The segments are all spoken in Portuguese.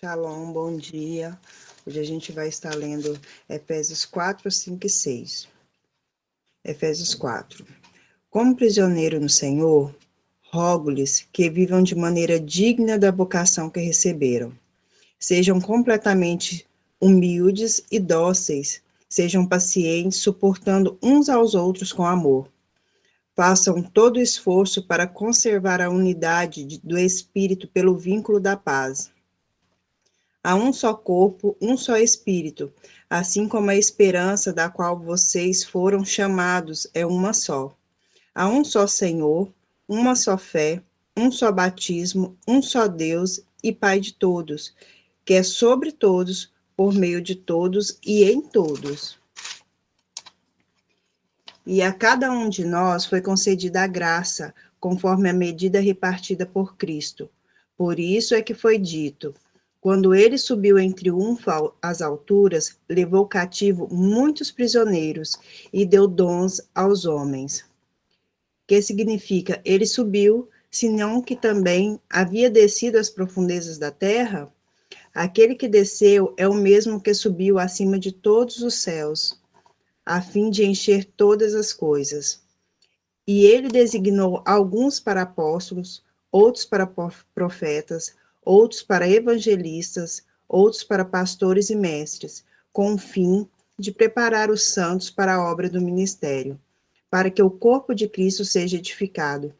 Shalom, bom dia. Hoje a gente vai estar lendo Efésios 4, 5 e 6. Efésios 4. Como prisioneiro no Senhor, rogo-lhes que vivam de maneira digna da vocação que receberam. Sejam completamente humildes e dóceis, sejam pacientes, suportando uns aos outros com amor. Façam todo o esforço para conservar a unidade do Espírito pelo vínculo da paz. Há um só corpo, um só Espírito, assim como a esperança da qual vocês foram chamados é uma só. Há um só Senhor, uma só fé, um só batismo, um só Deus e Pai de todos, que é sobre todos, por meio de todos e em todos. E a cada um de nós foi concedida a graça, conforme a medida repartida por Cristo. Por isso é que foi dito: quando ele subiu em triunfo às alturas, levou cativo muitos prisioneiros e deu dons aos homens. Que significa, ele subiu, senão que também havia descido às profundezas da terra? Aquele que desceu é o mesmo que subiu acima de todos os céus, a fim de encher todas as coisas. E ele designou alguns para apóstolos, outros para profetas, outros para evangelistas, outros para pastores e mestres, com o fim de preparar os santos para a obra do ministério, para que o corpo de Cristo seja edificado,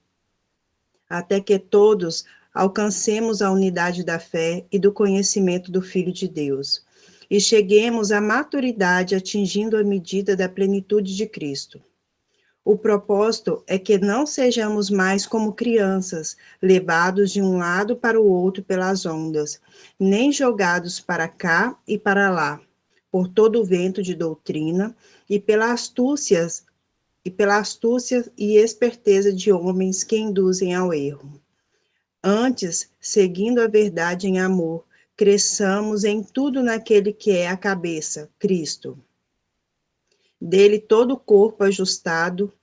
até que todos alcancemos a unidade da fé e do conhecimento do Filho de Deus, e cheguemos à maturidade, atingindo a medida da plenitude de Cristo. O propósito é que não sejamos mais como crianças, levados de um lado para o outro pelas ondas, nem jogados para cá e para lá, por todo o vento de doutrina e pela astúcia e esperteza de homens que induzem ao erro. Antes, seguindo a verdade em amor, cresçamos em tudo naquele que é a cabeça, Cristo. Dele todo o corpo ajustado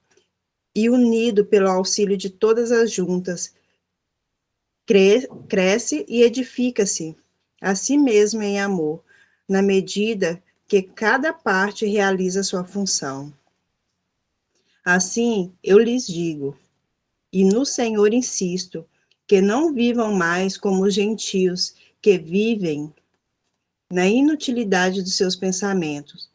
e unido pelo auxílio de todas as juntas, cresce e edifica-se a si mesmo em amor, na medida que cada parte realiza sua função. Assim, eu lhes digo, e no Senhor insisto, que não vivam mais como os gentios, que vivem na inutilidade dos seus pensamentos.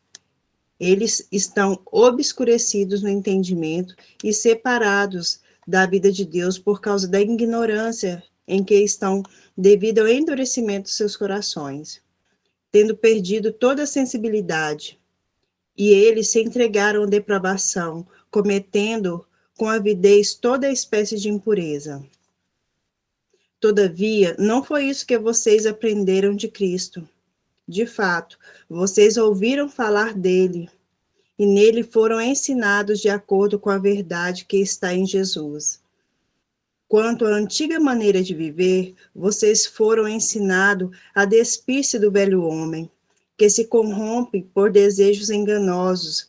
Eles estão obscurecidos no entendimento e separados da vida de Deus por causa da ignorância em que estão devido ao endurecimento de seus corações, tendo perdido toda a sensibilidade. E eles se entregaram à depravação, cometendo com avidez toda espécie de impureza. Todavia, não foi isso que vocês aprenderam de Cristo. De fato, vocês ouviram falar dele, e nele foram ensinados de acordo com a verdade que está em Jesus. Quanto à antiga maneira de viver, vocês foram ensinados a despir-se do velho homem, que se corrompe por desejos enganosos,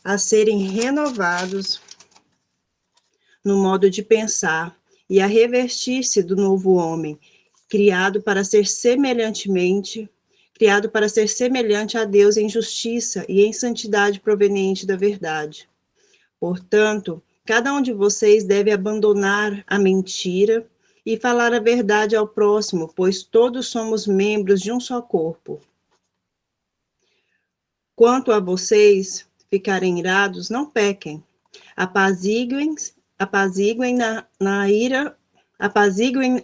a serem renovados no modo de pensar e a revestir-se do novo homem, criado para ser semelhante a Deus em justiça e em santidade proveniente da verdade. Portanto, cada um de vocês deve abandonar a mentira e falar a verdade ao próximo, pois todos somos membros de um só corpo. Quanto a vocês ficarem irados, não pequem. Apaziguem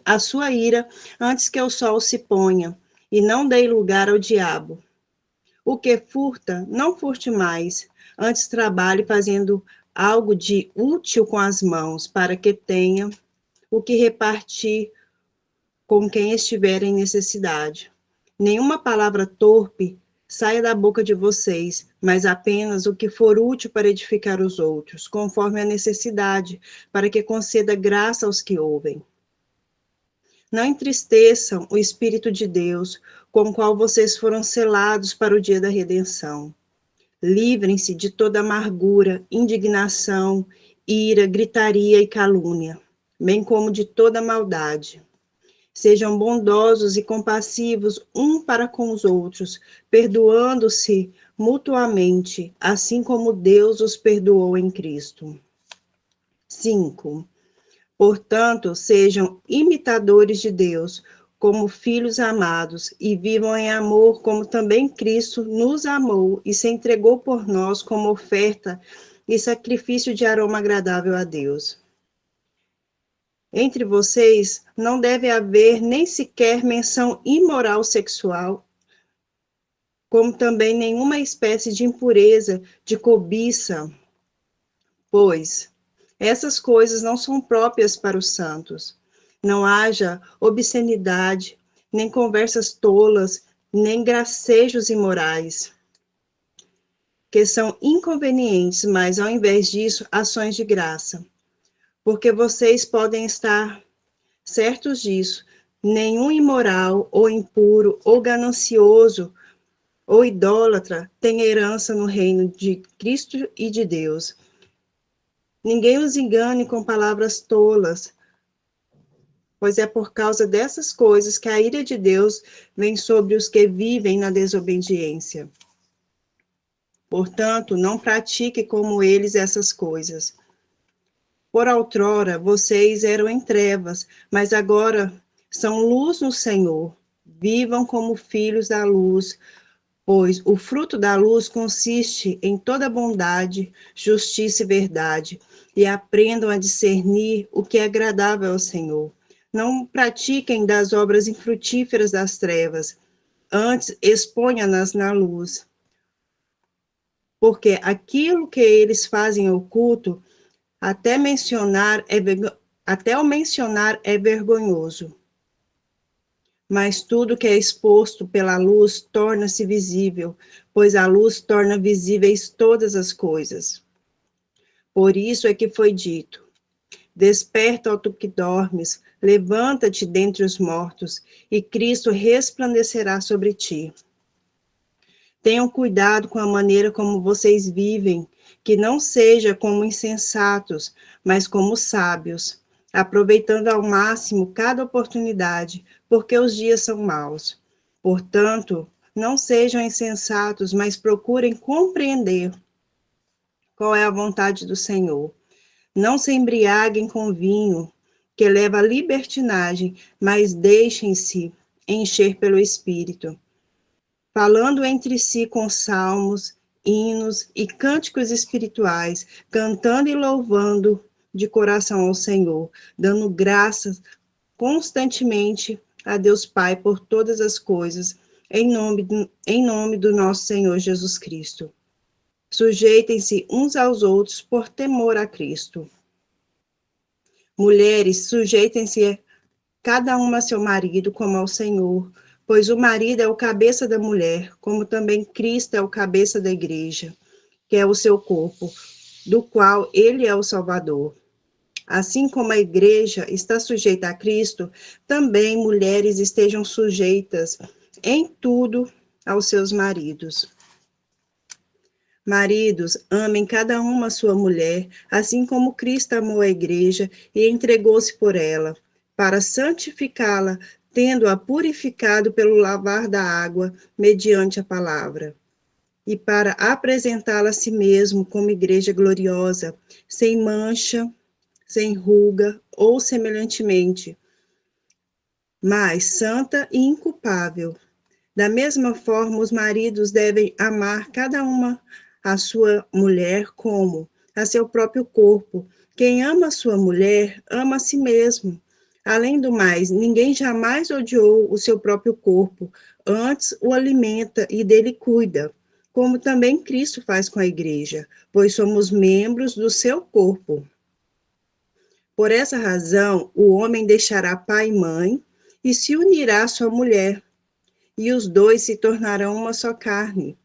a sua ira antes que o sol se ponha, e não deem lugar ao diabo. O que furta, não furte mais, antes trabalhe fazendo algo de útil com as mãos, para que tenha o que repartir com quem estiver em necessidade. Nenhuma palavra torpe saia da boca de vocês, mas apenas o que for útil para edificar os outros, conforme a necessidade, para que conceda graça aos que ouvem. Não entristeçam o Espírito de Deus, com o qual vocês foram selados para o dia da redenção. Livrem-se de toda amargura, indignação, ira, gritaria e calúnia, bem como de toda maldade. Sejam bondosos e compassivos um para com os outros, perdoando-se mutuamente, assim como Deus os perdoou em Cristo. 5. Portanto, sejam imitadores de Deus, como filhos amados, e vivam em amor, como também Cristo nos amou e se entregou por nós como oferta e sacrifício de aroma agradável a Deus. Entre vocês não deve haver nem sequer menção imoral sexual, como também nenhuma espécie de impureza, de cobiça, pois essas coisas não são próprias para os santos. Não haja obscenidade, nem conversas tolas, nem gracejos imorais, que são inconvenientes, mas ao invés disso, ações de graça. Porque vocês podem estar certos disso. Nenhum imoral, ou impuro, ou ganancioso, ou idólatra tem herança no reino de Cristo e de Deus. Ninguém os engane com palavras tolas, pois é por causa dessas coisas que a ira de Deus vem sobre os que vivem na desobediência. Portanto, não pratique como eles essas coisas. Por outrora, vocês eram em trevas, mas agora são luz no Senhor. Vivam como filhos da luz, pois o fruto da luz consiste em toda bondade, justiça e verdade, e aprendam a discernir o que é agradável ao Senhor. Não pratiquem das obras infrutíferas das trevas, antes exponha-nas na luz, porque aquilo que eles fazem oculto, até o mencionar é vergonhoso. Mas tudo que é exposto pela luz torna-se visível, pois a luz torna visíveis todas as coisas. Por isso é que foi dito: desperta, ó tu que dormes, levanta-te dentre os mortos, e Cristo resplandecerá sobre ti. Tenham cuidado com a maneira como vocês vivem, que não seja como insensatos, mas como sábios, aproveitando ao máximo cada oportunidade, porque os dias são maus. Portanto, não sejam insensatos, mas procurem compreender qual é a vontade do Senhor. Não se embriaguem com vinho, que leva à libertinagem, mas deixem-se encher pelo Espírito, falando entre si com salmos, hinos e cânticos espirituais, cantando e louvando de coração ao Senhor, dando graças constantemente a Deus Pai por todas as coisas, em nome do nosso Senhor Jesus Cristo. Sujeitem-se uns aos outros por temor a Cristo. Mulheres, sujeitem-se cada uma a seu marido como ao Senhor, pois o marido é o cabeça da mulher, como também Cristo é o cabeça da igreja, que é o seu corpo, do qual ele é o Salvador. Assim como a igreja está sujeita a Cristo, também mulheres estejam sujeitas em tudo aos seus maridos. Maridos, amem cada uma a sua mulher, assim como Cristo amou a igreja e entregou-se por ela, para santificá-la, tendo-a purificado pelo lavar da água, mediante a palavra, e para apresentá-la a si mesmo como igreja gloriosa, sem mancha, sem ruga ou semelhantemente, mas santa e inculpável. Da mesma forma, os maridos devem amar cada uma a sua mulher como a seu próprio corpo. Quem ama a sua mulher, ama a si mesmo. Além do mais, ninguém jamais odiou o seu próprio corpo, antes o alimenta e dele cuida, como também Cristo faz com a igreja, pois somos membros do seu corpo. Por essa razão, o homem deixará pai e mãe e se unirá à sua mulher, e os dois se tornarão uma só carne.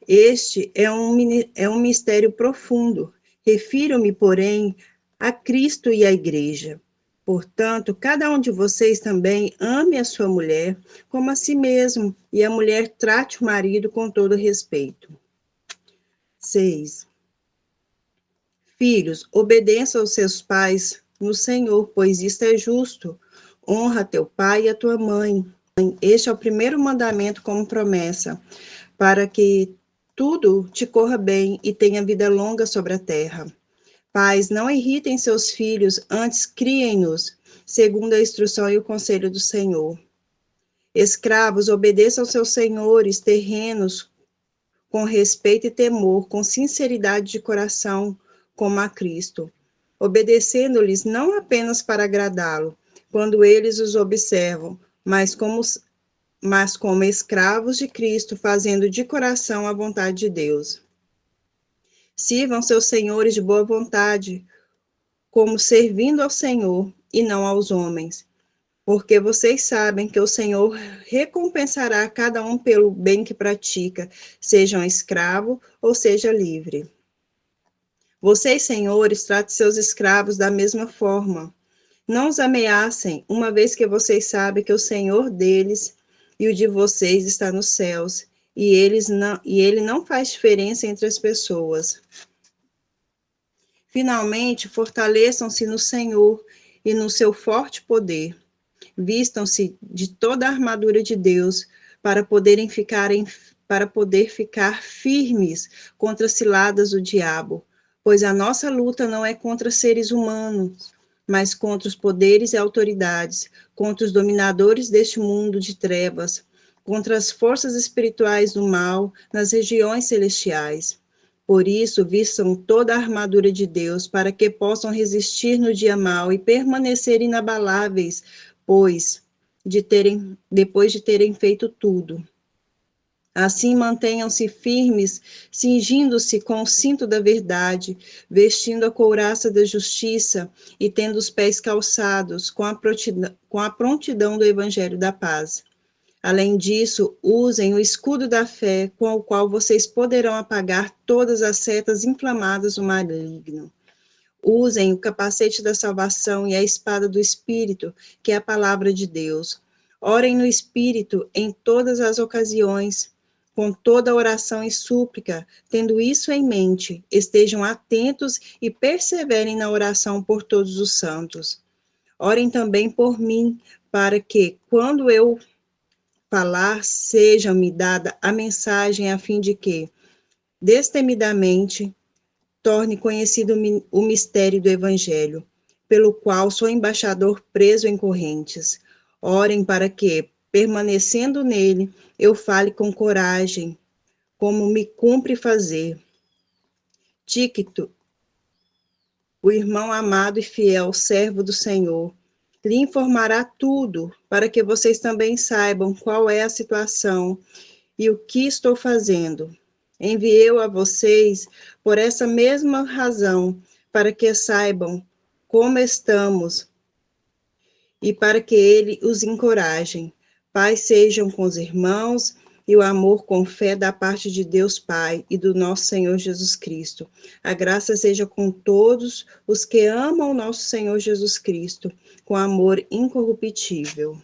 Este é um mistério profundo. Refiro-me, porém, a Cristo e à igreja. Portanto, cada um de vocês também ame a sua mulher como a si mesmo, e a mulher trate o marido com todo respeito. 6. Filhos, obedeçam aos seus pais no Senhor, pois isto é justo. honra teu pai e a tua mãe. Este é o primeiro mandamento como promessa, para que tudo te corra bem e tenha vida longa sobre a terra. Pais, não irritem seus filhos, antes criem-nos, segundo a instrução e o conselho do Senhor. Escravos, obedeçam seus senhores terrenos com respeito e temor, com sinceridade de coração, como a Cristo, obedecendo-lhes não apenas para agradá-lo, quando eles os observam, mas como escravos de Cristo, fazendo de coração a vontade de Deus. Sirvam seus senhores de boa vontade, como servindo ao Senhor e não aos homens, porque vocês sabem que o Senhor recompensará cada um pelo bem que pratica, seja um escravo ou seja livre. Vocês, senhores, tratem seus escravos da mesma forma. Não os ameacem, uma vez que vocês sabem que o Senhor deles e o de vocês está nos céus, e ele não faz diferença entre as pessoas. Finalmente, fortaleçam-se no Senhor e no seu forte poder. Vistam-se de toda a armadura de Deus para poder ficar firmes contra as ciladas do diabo, pois a nossa luta não é contra seres humanos, mas contra os poderes e autoridades, contra os dominadores deste mundo de trevas, contra as forças espirituais do mal nas regiões celestiais. Por isso, vistam toda a armadura de Deus, para que possam resistir no dia mau e permanecer inabaláveis, depois de terem feito tudo. Assim, mantenham-se firmes, cingindo-se com o cinto da verdade, vestindo a couraça da justiça e tendo os pés calçados com a prontidão do evangelho da paz. Além disso, usem o escudo da fé, com o qual vocês poderão apagar todas as setas inflamadas do maligno. Usem o capacete da salvação e a espada do Espírito, que é a palavra de Deus. Orem no Espírito em todas as ocasiões, com toda oração e súplica. Tendo isso em mente, estejam atentos e perseverem na oração por todos os santos. Orem também por mim, para que, quando eu falar, seja-me dada a mensagem a fim de que, destemidamente, torne conhecido o mistério do Evangelho, pelo qual sou embaixador preso em correntes. Orem para que, permanecendo nele, eu fale com coragem, como me cumpre fazer. Tíquico, o irmão amado e fiel, servo do Senhor, lhe informará tudo, para que vocês também saibam qual é a situação e o que estou fazendo. Enviei-o a vocês por essa mesma razão, para que saibam como estamos e para que ele os encoraje. Paz sejam com os irmãos e o amor com fé da parte de Deus Pai e do nosso Senhor Jesus Cristo. A graça seja com todos os que amam o nosso Senhor Jesus Cristo, com amor incorruptível.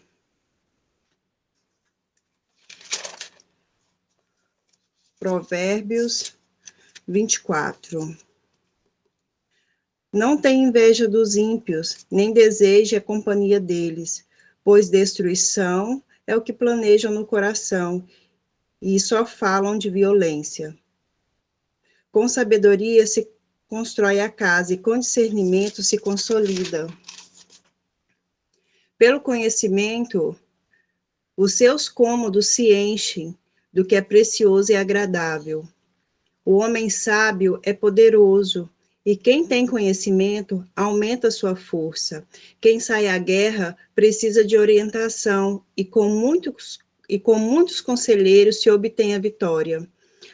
Provérbios 24. Não tenha inveja dos ímpios, nem deseje a companhia deles, pois destruição é o que planejam no coração, e só falam de violência. Com sabedoria se constrói a casa, e com discernimento se consolida. Pelo conhecimento, os seus cômodos se enchem do que é precioso e agradável. O homem sábio é poderoso, e quem tem conhecimento aumenta sua força. Quem sai à guerra precisa de orientação, e com muitos conselheiros se obtém a vitória.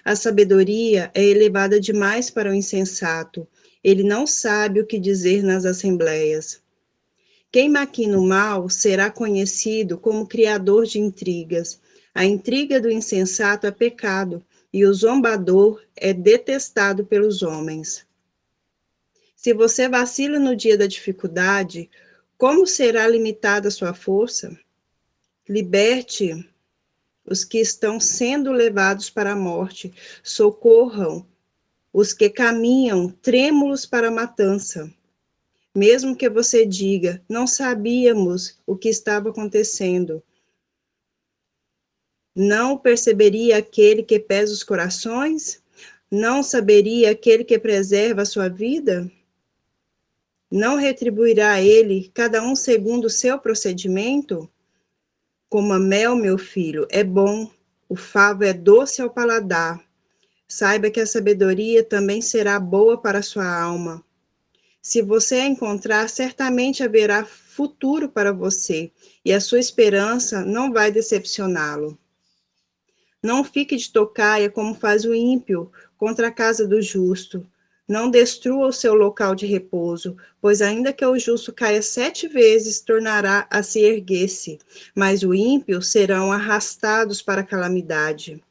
A sabedoria é elevada demais para o insensato. Ele não sabe o que dizer nas assembleias. Quem maquina o mal será conhecido como criador de intrigas. A intriga do insensato é pecado, e o zombador é detestado pelos homens. Se você vacila no dia da dificuldade, como será limitada a sua força? Liberte os que estão sendo levados para a morte, socorram os que caminham trêmulos para a matança. Mesmo que você diga, não sabíamos o que estava acontecendo. Não perceberia aquele que pesa os corações? Não saberia aquele que preserva a sua vida? Não retribuirá a ele, cada um segundo o seu procedimento? Como a mel, meu filho, é bom, o favo é doce ao paladar. Saiba que a sabedoria também será boa para a sua alma. Se você a encontrar, certamente haverá futuro para você, e a sua esperança não vai decepcioná-lo. Não fique de tocaia como faz o ímpio contra a casa do justo. Não destrua o seu local de repouso, pois ainda que o justo caia 7 vezes, tornará a se erguer-se, mas o ímpio serão arrastados para a calamidade.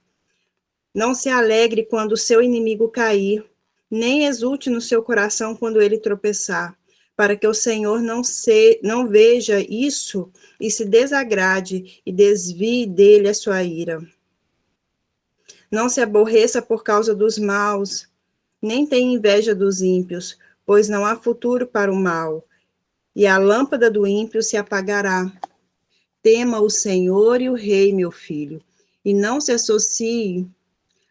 Não se alegre quando o seu inimigo cair, nem exulte no seu coração quando ele tropeçar, para que o Senhor não veja isso e se desagrade e desvie dele a sua ira. Não se aborreça por causa dos maus, nem tenha inveja dos ímpios, pois não há futuro para o mal, e a lâmpada do ímpio se apagará. Tema o Senhor e o Rei, meu filho, e não se associe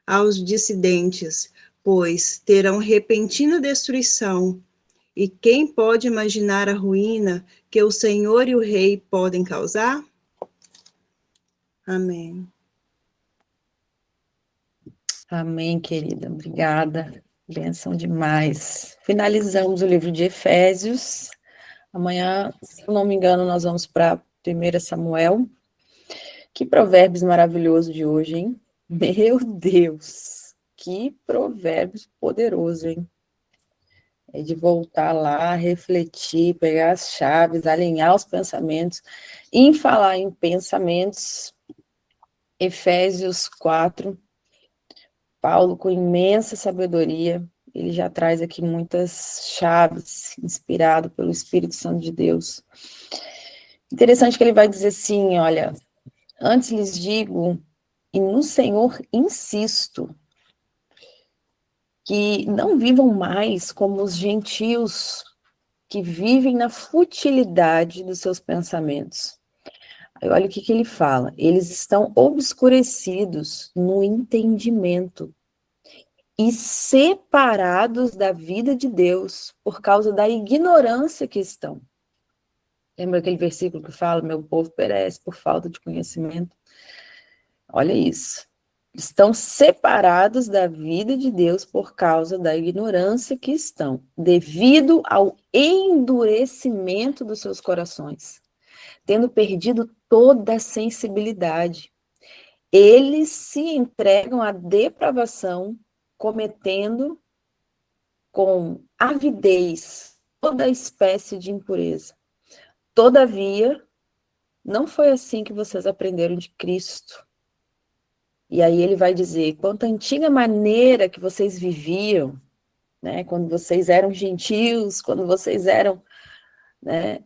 aos dissidentes, pois terão repentina destruição. E quem pode imaginar a ruína que o Senhor e o Rei podem causar? Amém. Amém, querida. Obrigada. Bênção demais. Finalizamos o livro de Efésios. Amanhã, se eu não me engano, nós vamos para 1 Samuel. Que provérbios maravilhoso de hoje, hein? Meu Deus, que provérbios poderoso, hein? É de voltar lá, refletir, pegar as chaves, alinhar os pensamentos. E em falar em pensamentos, Efésios 4, Paulo, com imensa sabedoria, ele já traz aqui muitas chaves, inspirado pelo Espírito Santo de Deus. Interessante que ele vai dizer assim, olha, antes lhes digo, e no Senhor insisto, que não vivam mais como os gentios que vivem na futilidade dos seus pensamentos. Aí olha o que ele fala, eles estão obscurecidos no entendimento e separados da vida de Deus por causa da ignorância que estão. Lembra aquele versículo que fala, meu povo perece por falta de conhecimento? Olha isso. Estão separados da vida de Deus por causa da ignorância que estão, devido ao endurecimento dos seus corações, tendo perdido toda a sensibilidade. Eles se entregam à depravação, cometendo com avidez toda espécie de impureza. Todavia, não foi assim que vocês aprenderam de Cristo. E aí ele vai dizer, quanto à antiga maneira que vocês viviam, né, quando vocês eram gentios, quando vocês eram, né,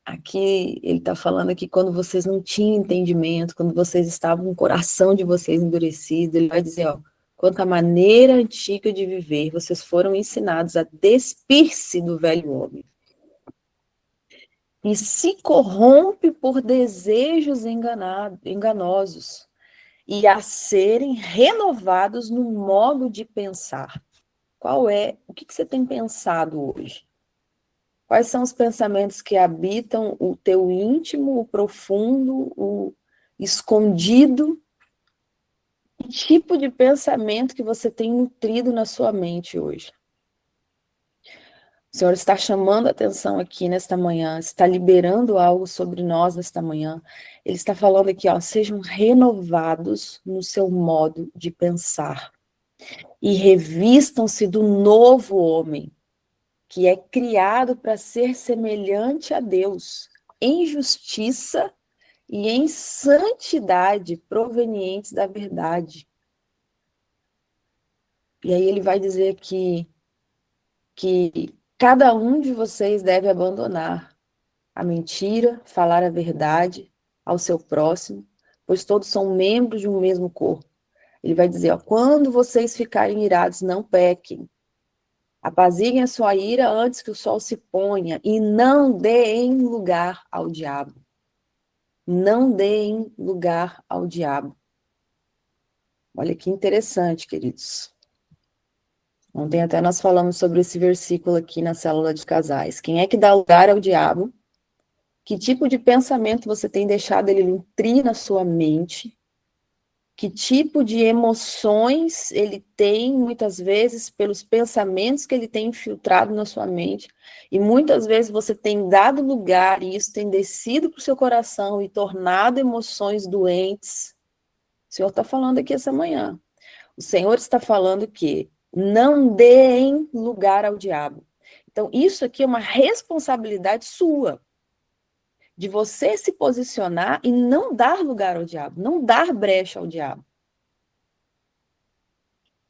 aqui ele está falando aqui, quando vocês não tinham entendimento, quando vocês estavam com o coração de vocês endurecido, ele vai dizer, ó, quanto à maneira antiga de viver, vocês foram ensinados a despir-se do velho homem. E se corrompe por desejos enganosos, e a serem renovados no modo de pensar. O que você tem pensado hoje? Quais são os pensamentos que habitam o teu íntimo, o profundo, o escondido? Que tipo de pensamento que você tem nutrido na sua mente hoje? O Senhor está chamando a atenção aqui nesta manhã, está liberando algo sobre nós nesta manhã. Ele está falando aqui, ó, sejam renovados no seu modo de pensar e revistam-se do novo homem, que é criado para ser semelhante a Deus, em justiça e em santidade provenientes da verdade. E aí ele vai dizer aqui que cada um de vocês deve abandonar a mentira, falar a verdade ao seu próximo, pois todos são membros de um mesmo corpo. Ele vai dizer, ó, quando vocês ficarem irados, não pequem. Apaziguem a sua ira antes que o sol se ponha e não deem lugar ao diabo. Não deem lugar ao diabo. Olha que interessante, queridos. Ontem até nós falamos sobre esse versículo aqui na célula de casais. Quem é que dá lugar ao diabo? Que tipo de pensamento você tem deixado ele nutrir na sua mente? Que tipo de emoções ele tem, muitas vezes, pelos pensamentos que ele tem infiltrado na sua mente, e muitas vezes você tem dado lugar, e isso tem descido para o seu coração e tornado emoções doentes. O Senhor está falando aqui essa manhã. O Senhor está falando que não deem lugar ao diabo. Então, isso aqui é uma responsabilidade sua, de você se posicionar e não dar lugar ao diabo, não dar brecha ao diabo.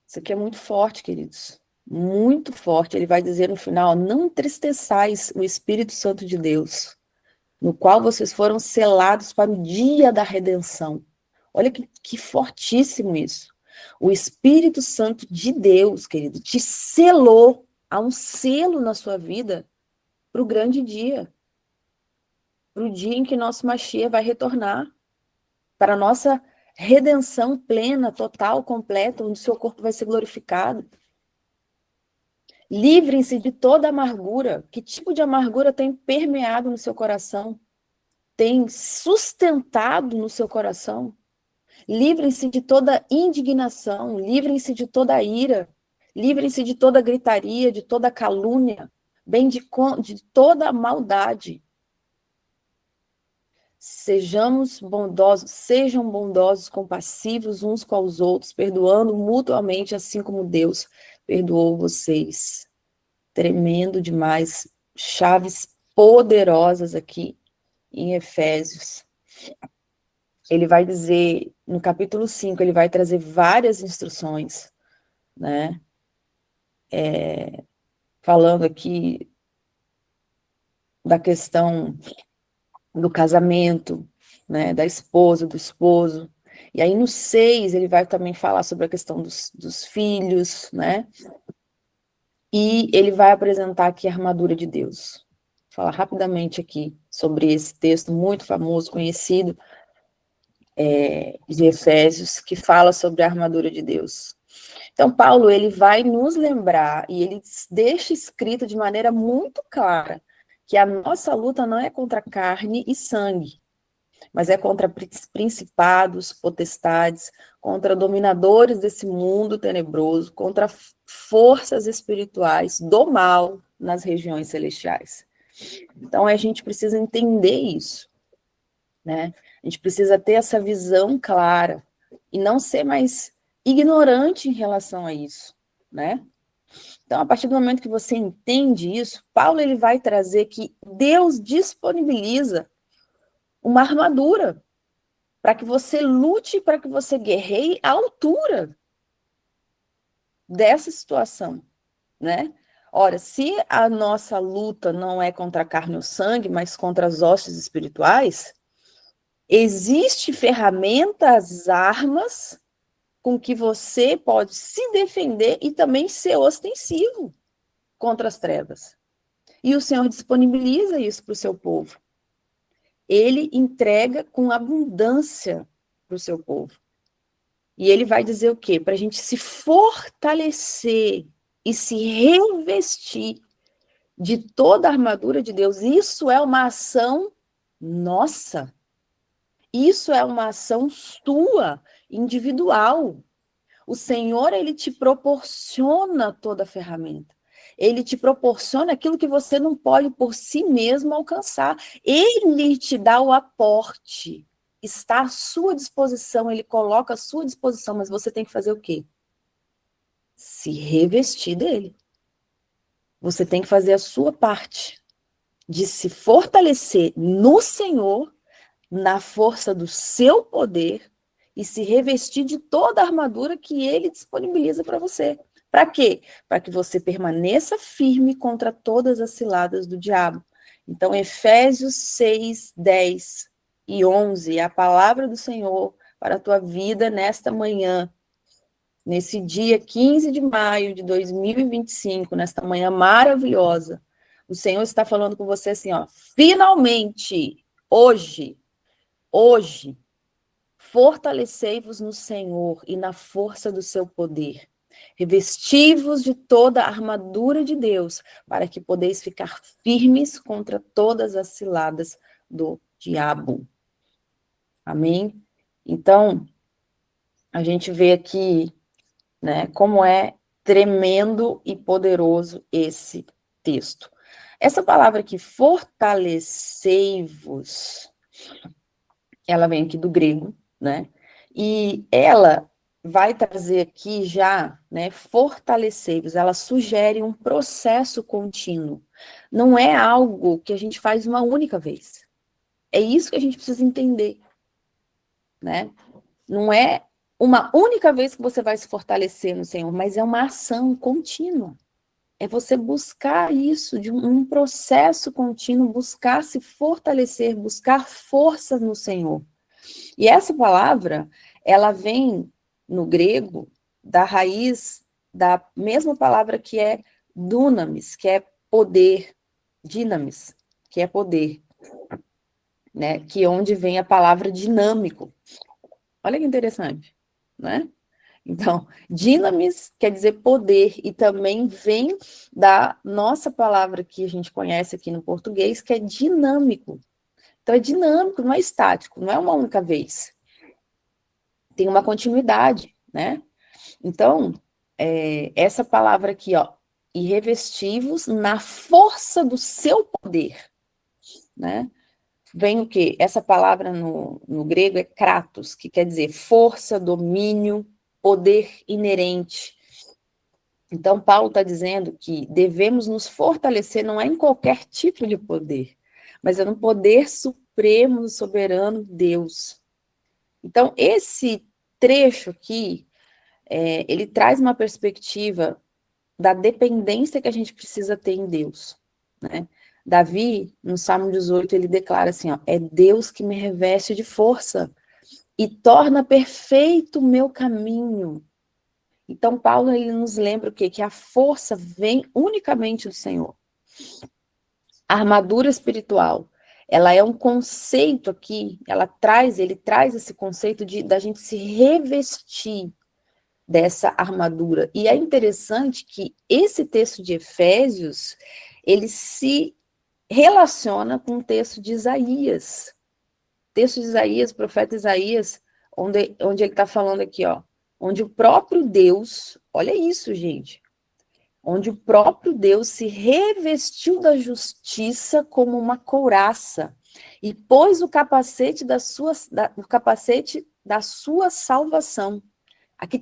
Isso aqui é muito forte, queridos. Muito forte. Ele vai dizer no final: não entristeçais o Espírito Santo de Deus, no qual vocês foram selados para o dia da redenção. Olha que fortíssimo isso. O Espírito Santo de Deus, querido, te selou. Há um selo na sua vida para o grande dia. Para o dia em que nosso Mashiach vai retornar. Para a nossa redenção plena, total, completa, onde seu corpo vai ser glorificado. Livrem-se de toda amargura. Que tipo de amargura tem permeado no seu coração? Tem sustentado no seu coração? Livrem-se de toda indignação, livrem-se de toda ira, livrem-se de toda gritaria, de toda calúnia, bem de toda maldade. Sejam bondosos, compassivos uns com os outros, perdoando mutuamente, assim como Deus perdoou vocês. Tremendo demais, chaves poderosas aqui em Efésios. Ele vai dizer, no capítulo 5, ele vai trazer várias instruções, né? Falando aqui da questão do casamento, né? Da esposa, do esposo. E aí no 6, ele vai também falar sobre a questão dos filhos, né? E ele vai apresentar aqui a armadura de Deus. Vou falar rapidamente aqui sobre esse texto muito famoso, conhecido, de Efésios, que fala sobre a armadura de Deus. Então, Paulo, ele vai nos lembrar, e ele deixa escrito de maneira muito clara, que a nossa luta não é contra carne e sangue, mas é contra principados, potestades, contra dominadores desse mundo tenebroso, contra forças espirituais do mal nas regiões celestiais. Então, a gente precisa entender isso, né? A gente precisa ter essa visão clara e não ser mais ignorante em relação a isso, né? Então, a partir do momento que você entende isso, Paulo ele vai trazer que Deus disponibiliza uma armadura para que você lute, para que você guerreie à altura dessa situação, né? Ora, se a nossa luta não é contra a carne ou sangue, mas contra as hostes espirituais, existem ferramentas, armas com que você pode se defender e também ser ostensivo contra as trevas. E o Senhor disponibiliza isso para o seu povo. Ele entrega com abundância para o seu povo. E ele vai dizer o quê? Para a gente se fortalecer e se revestir de toda a armadura de Deus. Isso é uma ação nossa. Isso é uma ação sua, individual. O Senhor, ele te proporciona toda a ferramenta. Ele te proporciona aquilo que você não pode por si mesmo alcançar. Ele te dá o aporte. Está à sua disposição, ele coloca à sua disposição, mas você tem que fazer o quê? Se revestir dele. Você tem que fazer a sua parte de se fortalecer no Senhor, na força do seu poder, e se revestir de toda a armadura que ele disponibiliza para você. Para quê? Para que você permaneça firme contra todas as ciladas do diabo. Então, Efésios 6, 10 e 11, a palavra do Senhor para a tua vida nesta manhã. nesse dia 15 de maio de 2025, nesta manhã maravilhosa, o Senhor está falando com você assim, ó, finalmente, hoje, fortalecei-vos no Senhor e na força do seu poder. Revesti-vos de toda a armadura de Deus, para que podeis ficar firmes contra todas as ciladas do diabo. Amém? Então, a gente vê aqui, né, como é tremendo e poderoso esse texto. Essa palavra aqui, fortalecei-vos, ela vem aqui do grego, né? E ela vai trazer aqui já, né, fortalecei-vos, ela sugere um processo contínuo. Não é algo que a gente faz uma única vez. É isso que a gente precisa entender, né? Não é uma única vez que você vai se fortalecer no Senhor, mas é uma ação contínua. É você buscar isso, de um processo contínuo, buscar se fortalecer, buscar força no Senhor. E essa palavra, ela vem no grego da raiz da mesma palavra que é dunamis, que é poder, dinamis, que é poder, né? Que é onde vem a palavra dinâmico. Olha que interessante, né? Então, dinamis quer dizer poder, e também vem da nossa palavra que a gente conhece aqui no português, que é dinâmico. Então, é dinâmico, não é estático, não é uma única vez. Tem uma continuidade, né? Então, essa palavra aqui, ó, e revesti-vos na força do seu poder, né? Vem o quê? Essa palavra no grego é kratos, que quer dizer força, domínio, poder inerente. Então, Paulo está dizendo que devemos nos fortalecer não é em qualquer tipo de poder, mas é no poder supremo, soberano Deus. Então, esse trecho aqui, ele traz uma perspectiva da dependência que a gente precisa ter em Deus, né? Davi, no Salmo 18, ele declara assim, ó, é Deus que me reveste de força e torna perfeito o meu caminho. Então, Paulo, ele nos lembra o quê? Que a força vem unicamente do Senhor. A armadura espiritual, ela é um conceito aqui, ele traz esse conceito da gente se revestir dessa armadura. E é interessante que esse texto de Efésios, ele se relaciona com o texto de Isaías. O texto de Isaías, o profeta Isaías, onde ele está falando aqui, ó, onde o próprio Deus, olha isso, gente, onde o próprio Deus se revestiu da justiça como uma couraça e pôs o capacete da sua salvação. Aqui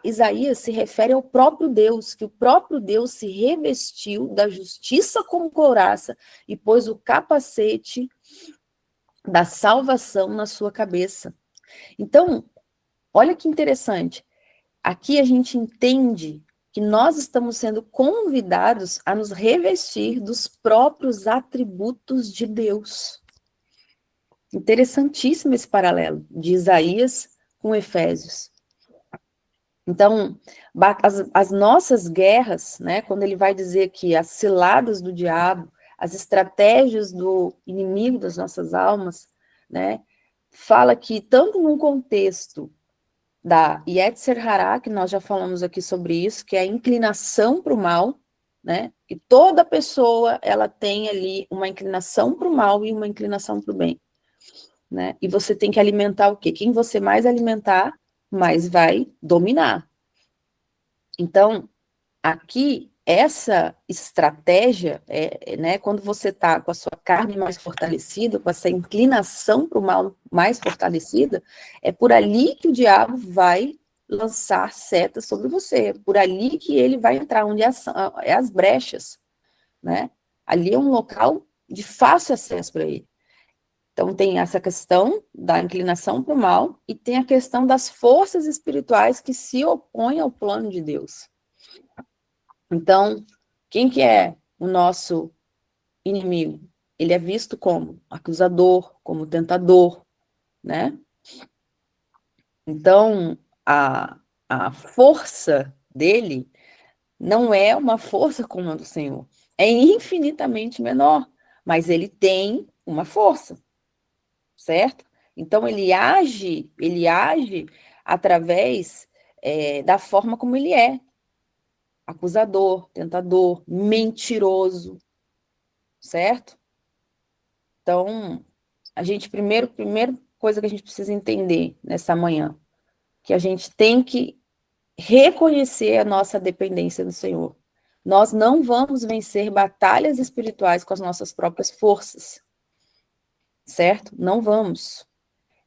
Isaías se refere ao próprio Deus, que o próprio Deus se revestiu da justiça como couraça e pôs o capacete da salvação na sua cabeça. Então, olha que interessante. Aqui a gente entende que nós estamos sendo convidados a nos revestir dos próprios atributos de Deus. Interessantíssimo esse paralelo de Isaías com Efésios. Então, as nossas guerras, né, quando ele vai dizer que as ciladas do diabo, as estratégias do inimigo das nossas almas, né, fala que tanto num contexto da Yetzer Hará, que nós já falamos aqui sobre isso, que é a inclinação para o mal, né, que toda pessoa, ela tem ali uma inclinação para o mal e uma inclinação para o bem, né, e você tem que alimentar o quê? Quem você mais alimentar, mais vai dominar. Então, aqui, essa estratégia, né, quando você está com a sua carne mais fortalecida, com essa inclinação para o mal mais fortalecida, é por ali que o diabo vai lançar setas sobre você, é por ali que ele vai entrar, onde é as brechas, né? Ali é um local de fácil acesso para ele. Então, tem essa questão da inclinação para o mal e tem a questão das forças espirituais que se opõem ao plano de Deus. Então, quem que é o nosso inimigo? Ele é visto como acusador, como tentador, né? Então, a a força dele não é uma força como a do Senhor. É infinitamente menor, mas ele tem uma força, certo? Então ele age através da forma como ele é. Acusador, tentador, mentiroso, certo? Então, primeira coisa que a gente precisa entender nessa manhã, que a gente tem que reconhecer a nossa dependência do Senhor. Nós não vamos vencer batalhas espirituais com as nossas próprias forças, certo? Não vamos.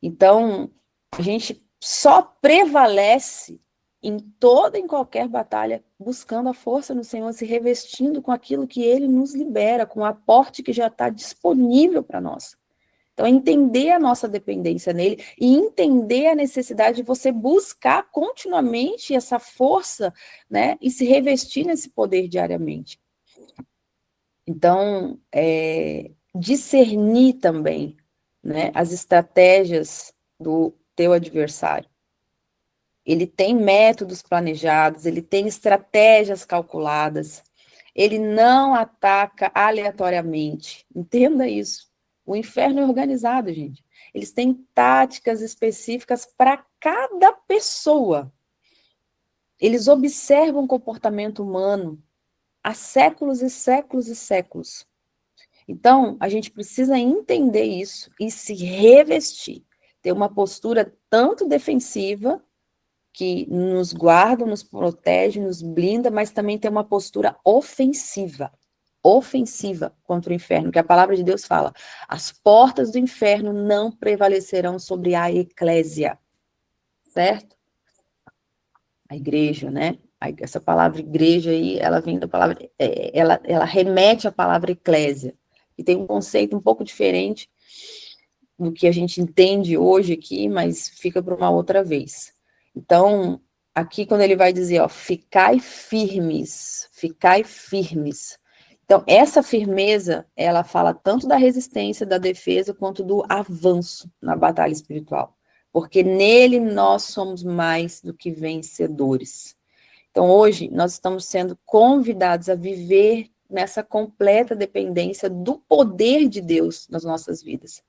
Então, a gente só prevalece em toda e qualquer batalha buscando a força no Senhor, se revestindo com aquilo que Ele nos libera, com o aporte que já está disponível para nós. Então, entender a nossa dependência nele e entender a necessidade de você buscar continuamente essa força, né, e se revestir nesse poder diariamente. Então, discernir também, né, as estratégias do teu adversário. Ele tem métodos planejados, ele tem estratégias calculadas, ele não ataca aleatoriamente. Entenda isso. O inferno é organizado, gente. Eles têm táticas específicas para cada pessoa. Eles observam o comportamento humano há séculos e séculos e séculos. Então, a gente precisa entender isso e se revestir, ter uma postura tanto defensiva, que nos guarda, nos protege, nos blinda, mas também ter uma postura ofensiva contra o inferno, que a palavra de Deus fala, as portas do inferno não prevalecerão sobre a eclésia, certo? A igreja, né? Essa palavra igreja aí, ela vem da palavra, ela remete à palavra eclésia, e tem um conceito um pouco diferente do que a gente entende hoje aqui, mas fica para uma outra vez. Então, aqui quando ele vai dizer, ó, ficai firmes. Então, essa firmeza, ela fala tanto da resistência, da defesa, quanto do avanço na batalha espiritual. Porque nele nós somos mais do que vencedores. Então, hoje, nós estamos sendo convidados a viver nessa completa dependência do poder de Deus nas nossas vidas.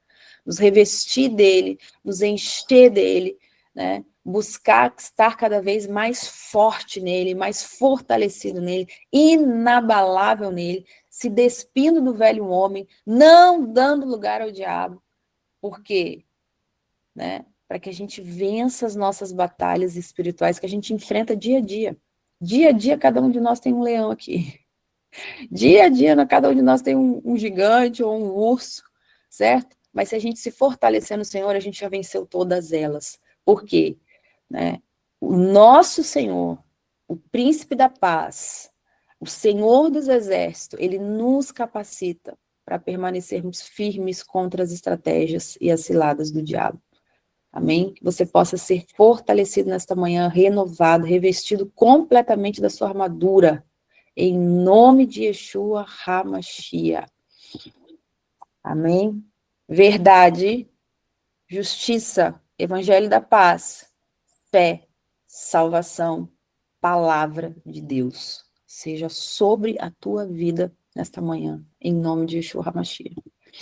Nos revestir dele, nos encher dele, né? Buscar estar cada vez mais forte nele, mais fortalecido nele, inabalável nele, se despindo do velho homem, não dando lugar ao diabo. Por quê? Né? Para que a gente vença as nossas batalhas espirituais que a gente enfrenta dia a dia. Dia a dia, cada um de nós tem um leão aqui. Dia a dia, cada um de nós tem um gigante ou um urso, certo? Mas se a gente se fortalecer no Senhor, a gente já venceu todas elas. Por quê? Né? O nosso Senhor, o príncipe da paz, o Senhor dos exércitos, ele nos capacita para permanecermos firmes contra as estratégias e as ciladas do diabo. Amém? Que você possa ser fortalecido nesta manhã, renovado, revestido completamente da sua armadura, em nome de Yeshua HaMashiach. Amém? Verdade, justiça, evangelho da paz, fé, salvação, palavra de Deus. Seja sobre a tua vida nesta manhã, em nome de Yeshua HaMashiach.